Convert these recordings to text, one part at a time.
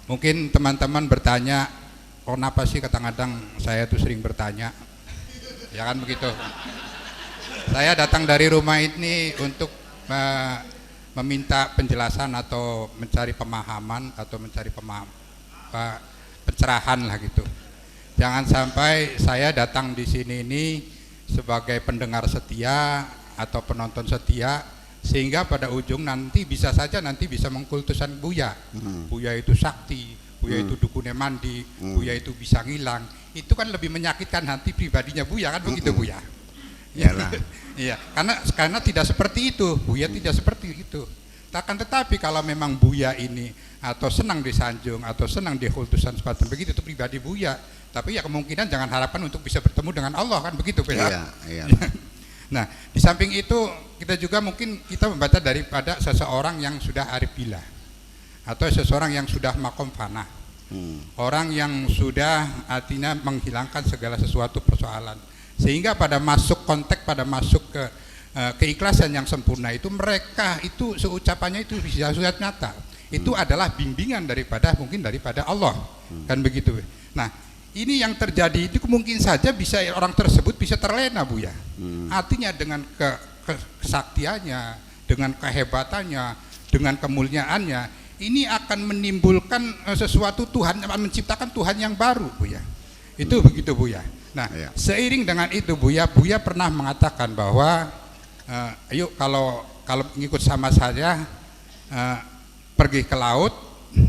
Mungkin teman-teman bertanya, oh, kenapa sih kadang-kadang saya tuh sering bertanya, ya kan begitu. Saya datang dari rumah ini untuk meminta penjelasan atau mencari pemahaman atau mencari pencerahan lah gitu. Jangan sampai saya datang di sini ini sebagai pendengar setia atau penonton setia, sehingga pada ujung nanti bisa saja nanti bisa mengkultusan Buya. Buya itu sakti, Buya itu dukunnya mandi, Buya itu bisa ngilang. Itu kan lebih menyakitkan hati pribadinya Buya, kan begitu Buya. Iyalah. Iya, karena tidak seperti itu, Buya tidak seperti itu. Akan tetapi kalau memang Buya ini atau senang disanjung atau senang dikultusan seperti begitu, itu pribadi Buya. Tapi ya kemungkinan jangan harapan untuk bisa bertemu dengan Allah, kan begitu Buya. Iya. Nah, di samping itu kita juga mungkin kita membaca daripada seseorang yang sudah arif billah atau seseorang yang sudah makom fana, orang yang sudah artinya menghilangkan segala sesuatu persoalan, sehingga pada masuk konteks, pada masuk ke keikhlasan yang sempurna itu, mereka itu seucapannya itu bisa sudah nyata. Itu adalah bimbingan daripada mungkin daripada Allah, kan begitu. Nah, ini yang terjadi itu mungkin saja bisa orang tersebut bisa terlena Buya. Artinya dengan kesaktiannya, dengan kehebatannya, dengan kemuliaannya, ini akan menimbulkan sesuatu, Tuhan akan menciptakan Tuhan yang baru Buya. Itu begitu Buya. Nah, seiring dengan itu Buya pernah mengatakan bahwa ayo kalau ngikut sama saya pergi ke laut,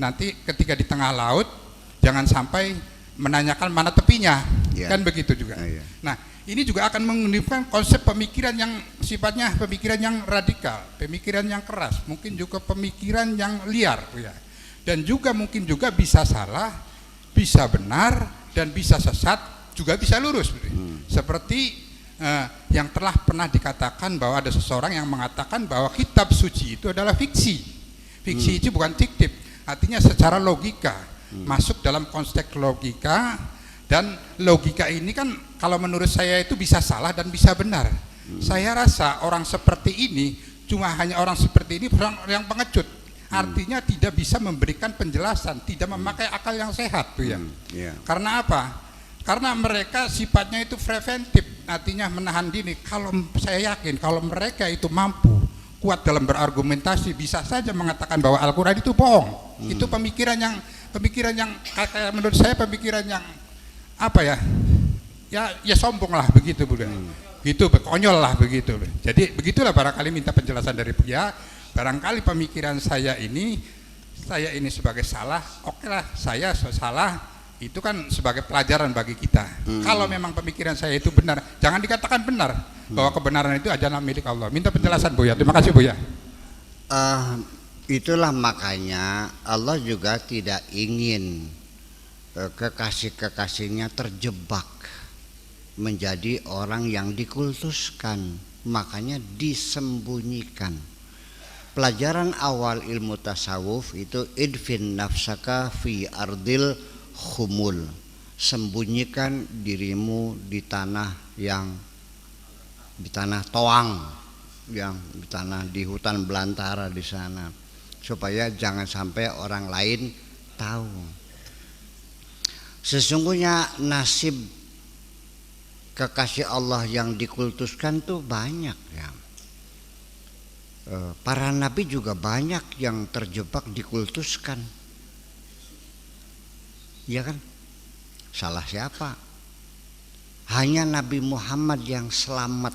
nanti ketika di tengah laut jangan sampai menanyakan mana tepinya, kan begitu juga. Nah, ini juga akan menimbulkan konsep pemikiran yang sifatnya pemikiran yang radikal, pemikiran yang keras, mungkin juga pemikiran yang liar, ya. Dan juga mungkin juga bisa salah, bisa benar, dan bisa sesat, juga bisa lurus. Seperti yang telah pernah dikatakan bahwa ada seseorang yang mengatakan bahwa kitab suci itu adalah fiksi. Fiksi itu bukan fiktif, artinya secara logika. Masuk dalam konteks logika, dan logika ini kan kalau menurut saya itu bisa salah dan bisa benar. Saya rasa orang seperti ini cuma hanya orang seperti ini orang yang pengecut, artinya tidak bisa memberikan penjelasan, tidak memakai akal yang sehat tuh ya. Karena apa? Karena mereka sifatnya itu preventif, artinya menahan diri. Kalau saya yakin kalau mereka itu mampu kuat dalam berargumentasi, bisa saja mengatakan bahwa Al-Quran itu bohong. Itu pemikiran yang menurut saya pemikiran yang apa ya? Ya sombong lah begitu Buya. Gitu, konyol lah begitu. Jadi begitulah barangkali minta penjelasan dari Buya. Barangkali pemikiran saya ini sebagai salah, oke lah, saya salah, itu kan sebagai pelajaran bagi kita. Kalau memang pemikiran saya itu benar, jangan dikatakan benar, bahwa kebenaran itu adalah milik Allah. Minta penjelasan Buya. Terima kasih Buya. Itulah makanya Allah juga tidak ingin kekasih-kekasihnya terjebak menjadi orang yang dikultuskan, makanya disembunyikan. Pelajaran awal ilmu tasawuf itu idfin nafsaka fi ardil khumul, sembunyikan dirimu di tanah toang, yang di tanah di hutan belantara di sana, supaya jangan sampai orang lain tahu. Sesungguhnya nasib kekasih Allah yang dikultuskan tuh banyak ya. Para nabi juga banyak yang terjebak dikultuskan, ya kan? Salah siapa? Hanya Nabi Muhammad yang selamat,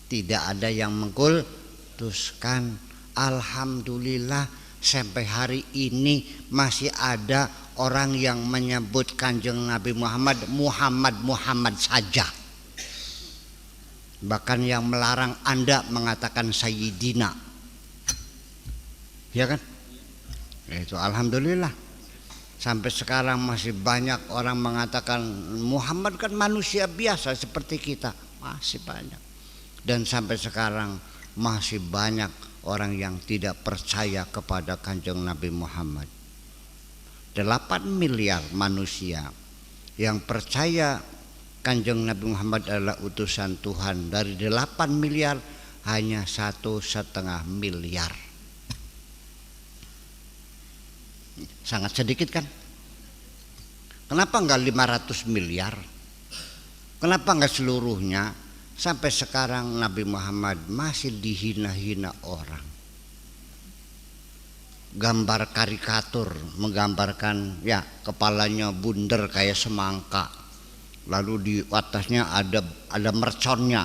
tidak ada yang mengkultuskan. Alhamdulillah sampai hari ini masih ada orang yang menyebut Kanjeng Nabi Muhammad Muhammad saja. Bahkan yang melarang Anda mengatakan Sayyidina, ya kan? Itu alhamdulillah. Sampai sekarang masih banyak orang mengatakan Muhammad kan manusia biasa seperti kita, masih banyak. Dan sampai sekarang masih banyak orang yang tidak percaya kepada Kanjeng Nabi Muhammad. 8 miliar manusia yang percaya Kanjeng Nabi Muhammad adalah utusan Tuhan. Dari 8 miliar hanya 1,5 miliar Sangat sedikit kan? Kenapa enggak 500 miliar? Kenapa enggak seluruhnya? Sampai sekarang Nabi Muhammad masih dihina-hina orang. Gambar karikatur menggambarkan ya kepalanya bundar kayak semangka, lalu di atasnya ada merconnya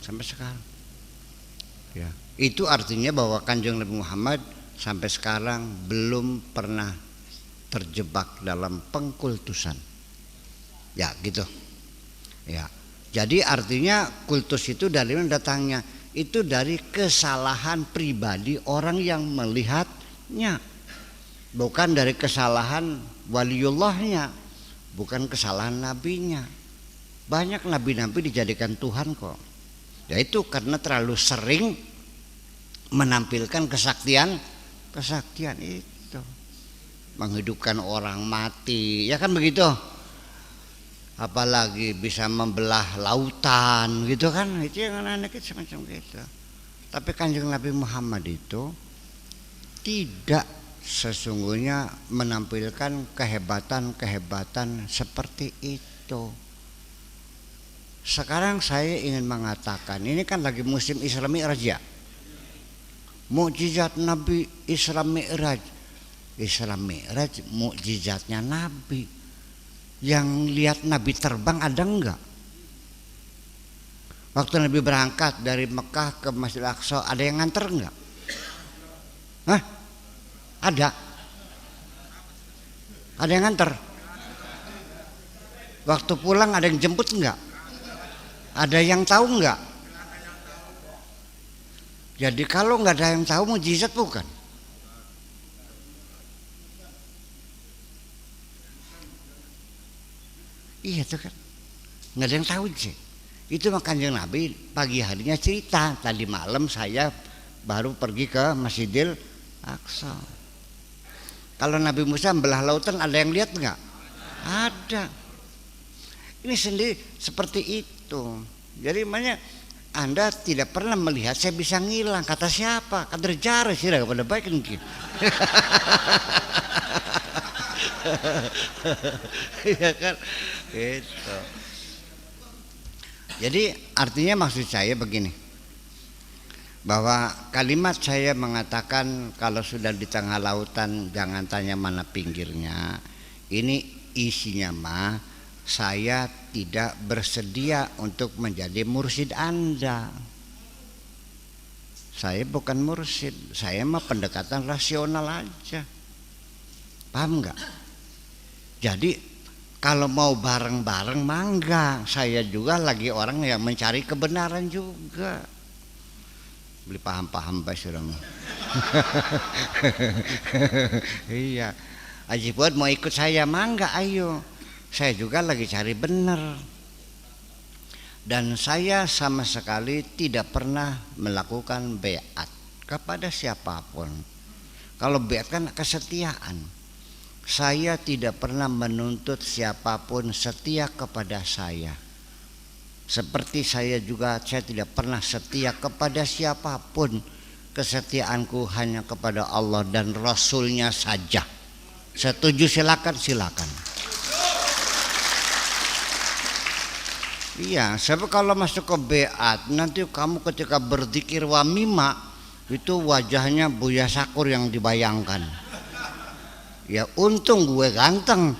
sampai sekarang. Ya, itu artinya bahwa Kanjeng Nabi Muhammad sampai sekarang belum pernah terjebak dalam pengkultusan. Ya gitu. Ya. Jadi artinya kultus itu dari mana datangnya? Itu dari kesalahan pribadi orang yang melihatnya, bukan dari kesalahan waliullahnya, bukan kesalahan nabinya. Banyak nabi-nabi dijadikan Tuhan kok. Yaitu karena terlalu sering menampilkan kesaktian itu, menghidupkan orang mati, ya kan begitu. Apalagi bisa membelah lautan gitu kan, itu yang anak-anak semacam gitu. Tapi Kanjeng Nabi Muhammad itu tidak sesungguhnya menampilkan kehebatan seperti itu. Sekarang saya ingin mengatakan, ini kan lagi musim Isra Mi'raj ya. Mukjizat Nabi Isra Mi'raj. Isra Mi'raj mukjizatnya Nabi. Yang lihat Nabi terbang ada enggak? Waktu Nabi berangkat dari Mekah ke Masjidil Aqsa, ada yang nganter enggak? Hah? Ada? Ada yang nganter? Waktu pulang ada yang jemput enggak? Ada yang tahu enggak? Jadi kalau enggak ada yang tahu, mukjizat bukan? Iya tuh kan, nggak ada yang tahu sih. Itu makanya Nabi pagi harinya cerita, tadi malam saya baru pergi ke Masjidil Aqsa. Kalau Nabi Musa belah lautan, ada yang lihat nggak? Ada. Ini sendiri seperti itu. Jadi makanya Anda tidak pernah melihat saya bisa ngilang. Kata siapa? Kader jare sih kepada baik mungkin. Iya kan? Gitu. Jadi artinya maksud saya begini, bahwa kalimat saya mengatakan kalau sudah di tengah lautan jangan tanya mana pinggirnya, ini isinya mah saya tidak bersedia untuk menjadi mursyid Anda. Saya bukan mursyid, saya mah pendekatan rasional aja. Paham enggak? Jadi kalau mau bareng-bareng mangga, saya juga lagi orang yang mencari kebenaran juga. Beli paham-paham basurang. Iya. Haji Fuad mau ikut saya mangga, ayo. Saya juga lagi cari benar. Dan saya sama sekali tidak pernah melakukan beat kepada siapapun. Kalau beat kan kesetiaan. Saya tidak pernah menuntut siapapun setia kepada saya. Seperti saya juga saya tidak pernah setia kepada siapapun. Kesetiaanku hanya kepada Allah dan Rasulnya saja. Setuju silakan. Iya, sebab kalau masuk ke beat nanti kamu ketika berzikir wamima itu wajahnya Buya Sakur yang dibayangkan. Ya untung gue ganteng.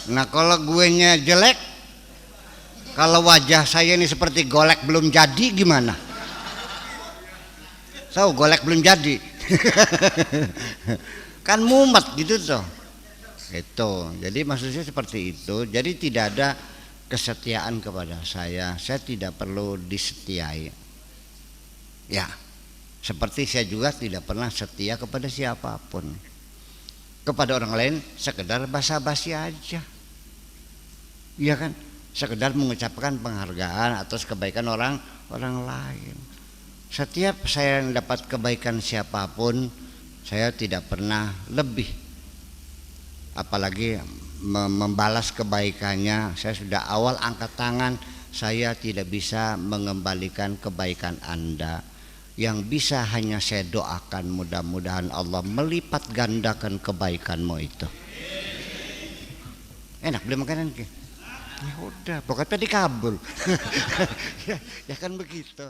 Nah kalau gue nya jelek, kalau wajah saya ini seperti golek belum jadi gimana? Tahu golek belum jadi. Kan mumet gitu tuh. Itu. Jadi maksudnya seperti itu. Jadi tidak ada kesetiaan kepada saya tidak perlu disetiai. Ya. Seperti saya juga tidak pernah setia kepada siapapun. Kepada orang lain sekedar basa-basi aja. Iya kan? Sekedar mengucapkan penghargaan atas kebaikan orang lain. Setiap saya dapat kebaikan siapapun, saya tidak pernah lebih. Apalagi membalas kebaikannya, saya sudah awal angkat tangan, saya tidak bisa mengembalikan kebaikan Anda. yang bisa hanya saya doakan, mudah-mudahan Allah melipat gandakan kebaikanmu itu. Enak beli makanan ke? Ya udah, pokoknya dikabul. ya kan begitu.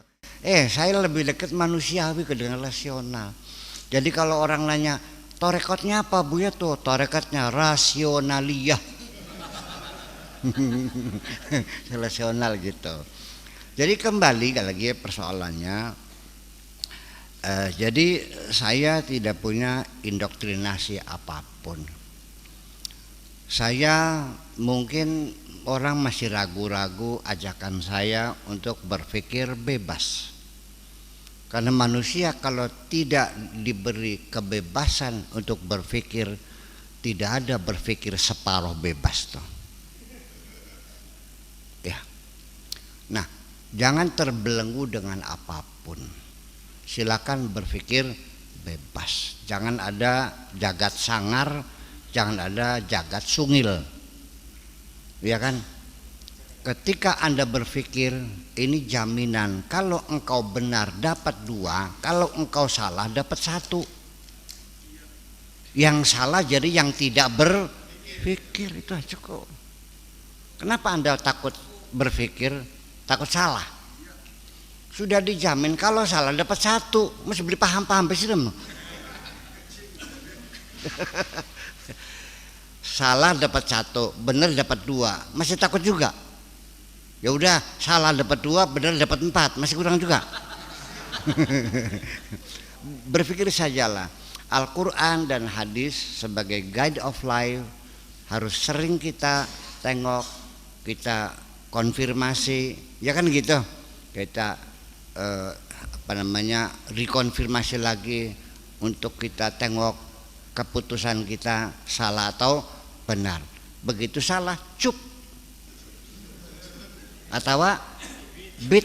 Saya lebih dekat manusiawi ke dengan rasional. Jadi kalau orang nanya, torekotnya apa Bu ya? Tuh torekotnya rasionaliyah. Rasional gitu. Jadi kembali lagi persoalannya, jadi saya tidak punya indoktrinasi apapun. Saya mungkin orang masih ragu-ragu ajakan saya untuk berpikir bebas. Karena manusia kalau tidak diberi kebebasan untuk berpikir, tidak ada berpikir separuh bebas tuh. Ya. Nah, jangan terbelenggu dengan apapun. Silakan berpikir bebas. Jangan ada jagat sangar, jangan ada jagat sungil. Ya kan? Ketika Anda berpikir, ini jaminan kalau engkau benar dapat 2, kalau engkau salah dapat 1. Yang salah jadi yang tidak berpikir, itu cukup. Kenapa Anda takut berpikir, takut salah? Sudah dijamin kalau salah dapat 1, mesti beli paham-paham besok. Salah dapat 1, benar dapat 2, masih takut juga. Ya udah, salah dapat 2, benar dapat 4, masih kurang juga. Berpikir sajalah, Al-Quran dan hadis sebagai guide of life harus sering kita tengok, kita konfirmasi, ya kan gitu. Kita rekonfirmasi lagi untuk kita tengok keputusan kita salah atau benar. Begitu salah, cup atau bit.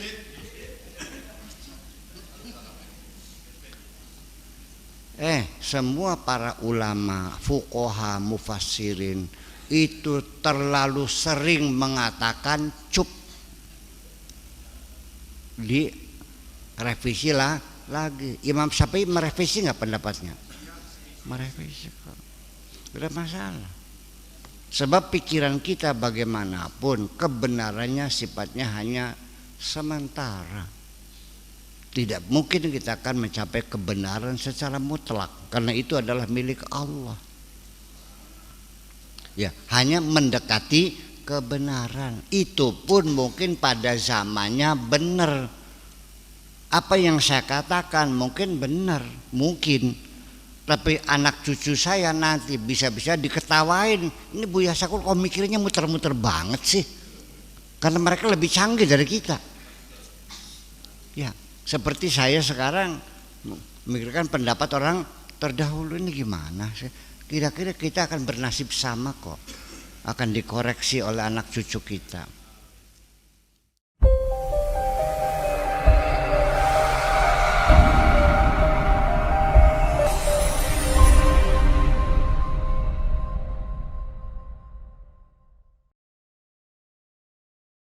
Semua para ulama, fuqaha, mufassirin itu terlalu sering mengatakan cup. Direvisi lah lagi. Imam Syafi'i merevisi nggak pendapatnya? Merevisi kok. Tidak masalah. Sebab pikiran kita bagaimanapun kebenarannya sifatnya hanya sementara. Tidak mungkin kita akan mencapai kebenaran secara mutlak, karena itu adalah milik Allah. Ya, hanya mendekati kebenaran. Itu pun mungkin pada zamannya benar. Apa yang saya katakan mungkin benar, mungkin. Tapi anak cucu saya nanti bisa-bisa diketawain. Ini Buya Sakur kok mikirnya muter-muter banget sih. Karena mereka lebih canggih dari kita. Ya, seperti saya sekarang memikirkan pendapat orang terdahulu ini gimana sih. Kira-kira kita akan bernasib sama kok. Akan dikoreksi oleh anak cucu kita.